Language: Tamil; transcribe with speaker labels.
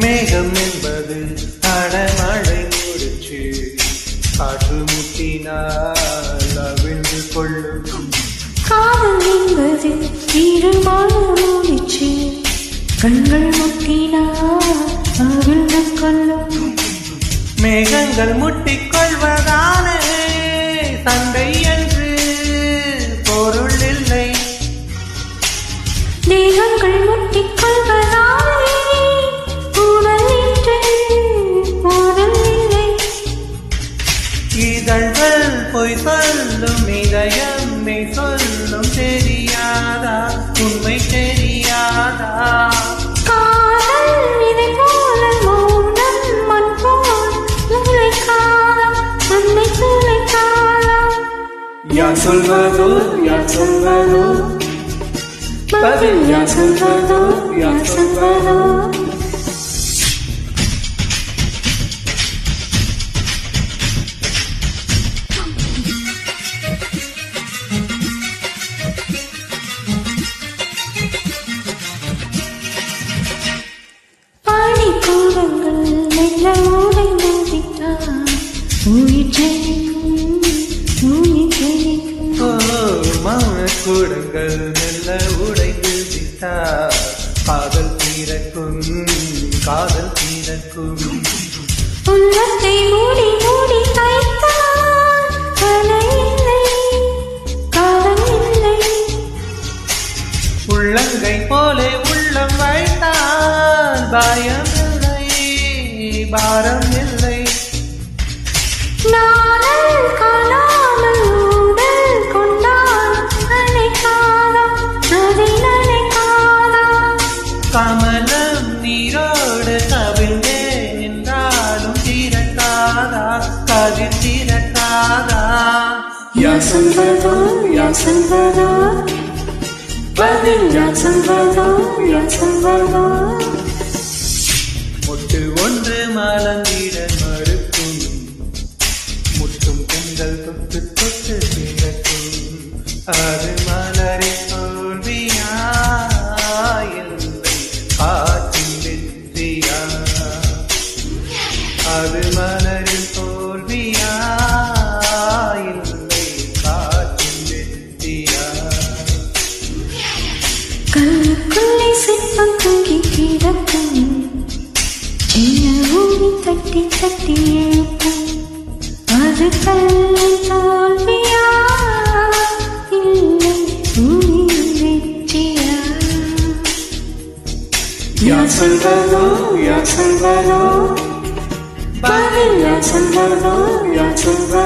Speaker 1: மேகம் என்பது அடமழை முடிச்சு காற்று முட்டினால் அவிழ்ந்து கொள்ளும்.
Speaker 2: காதல் என்பது இருமாறு முடிச்சு கண்கள் முட்டினால் அவிழ்ந்து கொள்ளும்.
Speaker 1: மேகங்கள் முட்டிக்கொள்வதானே சண்டை என்று பொருள் இல்லை.
Speaker 2: தேகங்கள் முட்டிக்கொள்வதானே உடல் என்று பொருள் இல்லை.
Speaker 1: இதழ்கள் பொய் சொல்லும் இதயம் மெய் சொல்லும் தெரியாதா உண்மை தெரியாதா.
Speaker 2: காதல் விதை போல மௌனம் மண் போல் உழைக்காதா மண்ணை துளைக்காதா.
Speaker 1: யார் சொல்வதோ யார் சொல்வதோ
Speaker 2: பதில் யார் சொல்வதோ யார் சொல்வதோ. பனிக்கூடங்கள் மெல்ல உடைந்து விட்டால் உயிர் ஜெயிக்கும் உயிர் ஜெயிக்கும்.
Speaker 1: மௌனக்கூடங்கள் மெல்ல உடைந்து விட்டால் காதல் தீரக்கும் காதல் தீரக்கும்.
Speaker 2: உள்ளத்தை மூடி மூடி தைத்தால் கலை இல்லை காதல் இல்லை.
Speaker 1: உள்ளங்கை போலே உள்ளம் வைத்தால் பயம் இல்லை பாரம் இல்லை.
Speaker 2: நாளல் காணாமல் ஊடல் கொண்டால் நினைக்காதா அதை நினைக்காதா.
Speaker 1: கமலம் நீரோடு கவிழ்ந்தே நின்றாலும் தீரக்காதா கதிர் தீரக்காதா.
Speaker 2: யார் சொல்வதோ யார் சொல்வதோ பதில் யார் சொல்வதோ யார் சொல்வதோ.
Speaker 1: முட்டு ஒன்று மலர்ந்திட மறுக்கும் முட்டும் பெண்கள் தொட்டு தொட்டு திறக்கும். அது மலரின் தோல்வியா இல்லை காற்றின் வெற்றியா. அது மலரின் தோல்வியா இல்லை காற்றின் வெற்றியா.
Speaker 2: கல்லுக்குள்ளே சிற்பம் தூங்கி கிடக்கும் சின்ன பூமி தட்டி தட்டி எழுப்பும். அது கல்லின் தோல்வியா இல்லை பூமியின் வெற்றியா.
Speaker 1: யார் சொல்வதோ யார் சொல்வதோ
Speaker 2: பதில் யார் சொல்வதோ யார் சொல்வதோ.